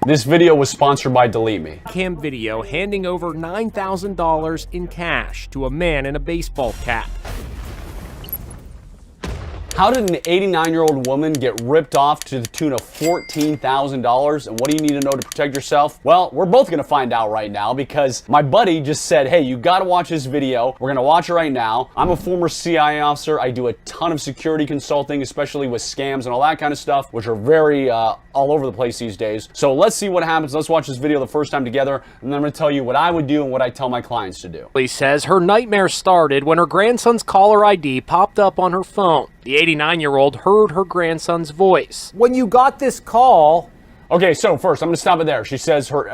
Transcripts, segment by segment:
This video was sponsored by Delete Me. Cam video handing over $9,000 in cash to a man in a baseball cap. How did an 89-year-old woman get ripped off to the tune of $14,000? And what do you need to know to protect yourself? Well, we're both going to find out right now because my buddy just said, hey, you got to watch this video. We're going to watch it right now. I'm a former CIA officer. I do a ton of security consulting, especially with scams and all that kind of stuff, which are very all over the place these days. So let's see what happens. Let's watch this video the first time together, and then I'm going to tell you what I would do and what I tell my clients to do. He says her nightmare started when her grandson's caller ID popped up on her phone. The 89-year-old heard her grandson's voice. When you got this call... Okay, so first, I'm going to stop it there. She says her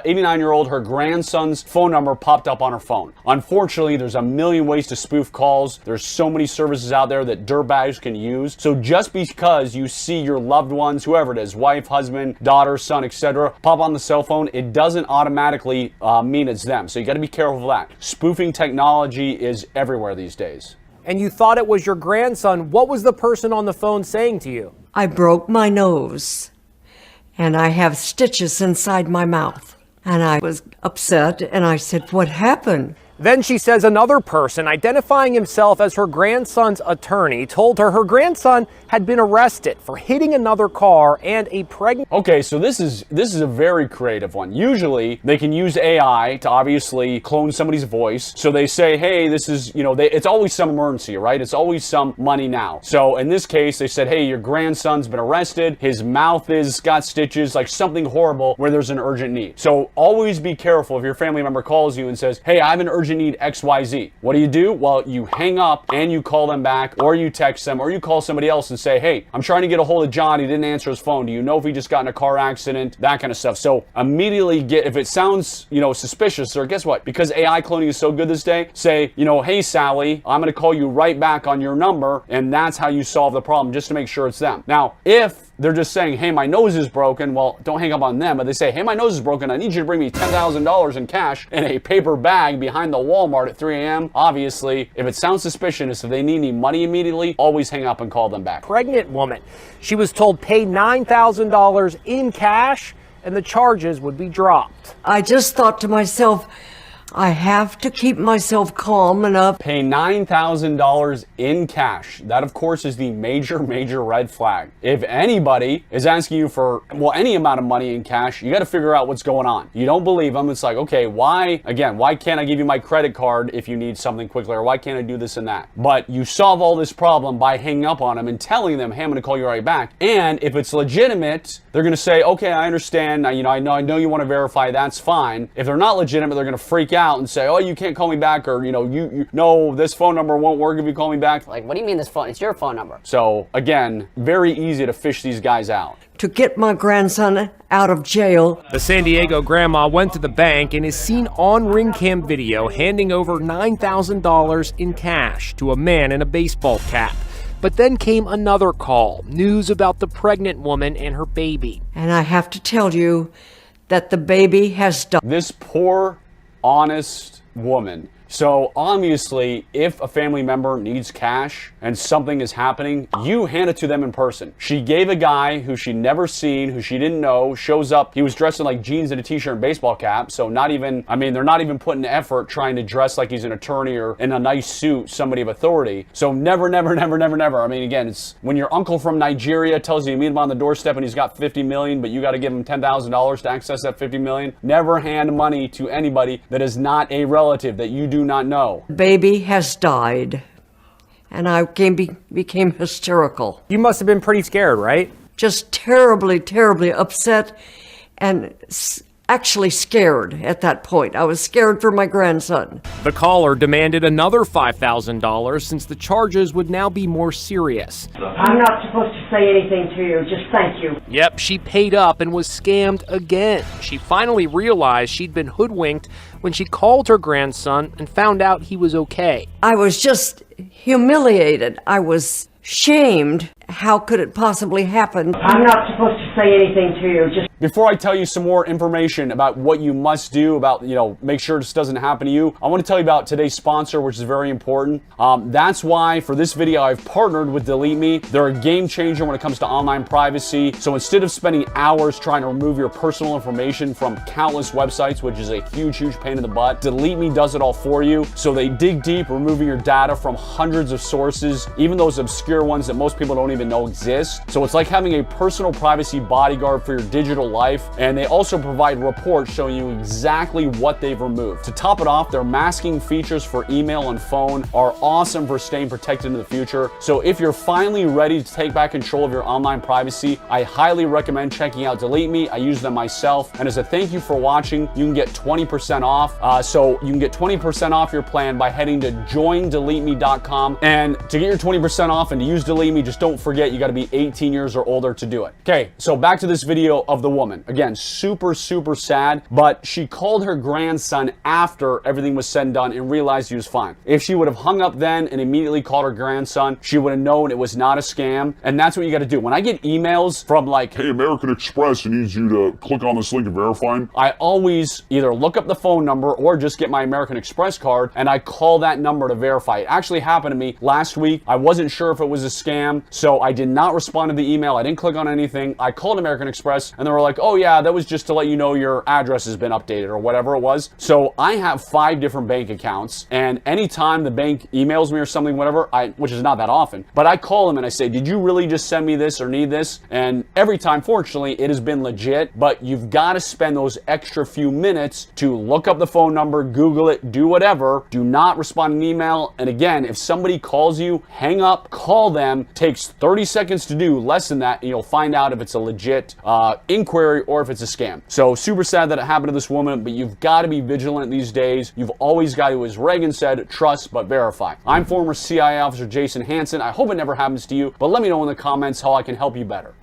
89-year-old, her grandson's phone number popped up on her phone. Unfortunately, there's a million ways to spoof calls. There's so many services out there that dirtbags can use. So just because you see your loved ones, whoever it is, wife, husband, daughter, son, etc., pop on the cell phone, it doesn't automatically mean it's them. So you got to be careful of that. Spoofing technology is everywhere these days. And you thought it was your grandson. What was the person on the phone saying to you? I broke my nose, and I have stitches inside my mouth. And I was upset, and I said, what happened? Then she says another person, identifying himself as her grandson's attorney, told her her grandson had been arrested for hitting another car and a pregnant... Okay, so this is a very creative one. Usually, they can use AI to obviously clone somebody's voice. So they say, hey, this is, it's always some emergency, right? It's always some money now. So in this case, they said, hey, your grandson's been arrested. His mouth is got stitches, like something horrible where there's an urgent need. So always be careful if your family member calls you and says, hey, I have an urgent need XYZ. What do? Well, you hang up and you call them back, or you text them, or you call somebody else and say, hey, I'm trying to get a hold of John. He didn't answer his phone. Do you know if he just got in a car accident? That kind of stuff. So immediately if it sounds, suspicious, or guess what? Because AI cloning is so good this day, say, hey, Sally, I'm going to call you right back on your number, and that's how you solve the problem, just to make sure it's them. Now, if they're just saying, hey, my nose is broken, well, don't hang up on them, but they say, hey, my nose is broken. I need you to bring me $10,000 in cash in a paper bag behind the Walmart at 3 a.m. Obviously, if it sounds suspicious, if they need any money immediately, always hang up and call them back. Pregnant woman. She was told pay $9,000 in cash and the charges would be dropped. I just thought to myself, I have to keep myself calm enough. Pay $9,000 in cash. That, of course, is the major red flag. If anybody is asking you for, any amount of money in cash, you got to figure out what's going on. You don't believe them. It's like, okay, why can't I give you my credit card if you need something quickly, or why can't I do this and that? But you solve all this problem by hanging up on them and telling them, hey, I'm going to call you right back. And if it's legitimate, they're going to say, okay, I understand. I know you want to verify. That's fine. If they're not legitimate, they're going to freak out and say, oh, you can't call me back, or no, this phone number won't work if you call me back. Like, what do you mean this phone? It's your phone number. So again, very easy to fish these guys out. To get my grandson out of jail. The San Diego grandma went to the bank and is seen on ring cam video handing over $9,000 in cash to a man in a baseball cap. But then came another call, news about the pregnant woman and her baby. And I have to tell you that the baby has died. This poor, honest woman. So obviously, if a family member needs cash and something is happening, you hand it to them in person. She gave a guy who she'd never seen, who she didn't know, shows up. He was dressed in like jeans and a t-shirt and baseball cap. So they're not even putting effort trying to dress like he's an attorney or in a nice suit, somebody of authority. So never. Again, it's when your uncle from Nigeria tells you to meet him on the doorstep and he's got 50 million, but you got to give him $10,000 to access that 50 million. Never hand money to anybody that is not a relative that you do not know. The baby has died, and I became hysterical. You must have been pretty scared, right? Just terribly upset, and actually scared at that point. I was scared for my grandson. The caller demanded another $5,000 since the charges would now be more serious. I'm not supposed to say anything to you, just thank you. Yep, she paid up and was scammed again. She finally realized she'd been hoodwinked when she called her grandson and found out he was okay. I was just humiliated. I was shamed. How could it possibly happen? I'm not supposed to say anything to you. Just Before I tell you some more information about what you must do about, make sure this doesn't happen to you, I want to tell you about today's sponsor, which is very important. That's why for this video, I've partnered with Delete Me. They're a game changer when it comes to online privacy. So instead of spending hours trying to remove your personal information from countless websites, which is a huge, huge pain in the butt, Delete Me does it all for you. So they dig deep, removing your data from hundreds of sources, even those obscure ones that most people don't even know exist. So it's like having a personal privacy bodyguard for your digital life, and they also provide reports showing you exactly what they've removed. To top it off, their masking features for email and phone are awesome for staying protected in the future. So if you're finally ready to take back control of your online privacy, I highly recommend checking out Delete Me. I use them myself, and as a thank you for watching, you can get 20% off. So you can get 20% off your plan by heading to joindeleteme.com, and to get your 20% off and to use Delete Me, just don't forget you got to be 18 years or older to do it. Okay, so back to this video of the woman. Again, super, super sad, but she called her grandson after everything was said and done and realized he was fine. If she would have hung up then and immediately called her grandson, she would have known it was not a scam. And that's what you got to do. When I get emails from like, hey, American Express needs you to click on this link and verify, I always either look up the phone number or just get my American Express card and I call that number to verify. It actually happened to me last week. I wasn't sure if it was a scam, so I did not respond to the email. I didn't click on anything. I called American Express and they were like, oh yeah, that was just to let you know your address has been updated or whatever it was. So I have 5 different bank accounts, and anytime the bank emails me or something, whatever, which is not that often, but I call them and I say, did you really just send me this or need this? And every time, fortunately, it has been legit, but you've got to spend those extra few minutes to look up the phone number, Google it, do whatever. Do not respond to an email. And again, if somebody calls you, hang up, call them. Takes 30 seconds to do, less than that, and you'll find out if it's a legit inquiry or if it's a scam. So super sad that it happened to this woman, but you've got to be vigilant these days. You've always got to, as Reagan said, trust but verify. I'm former CIA officer Jason Hanson. I hope it never happens to you, but let me know in the comments how I can help you better.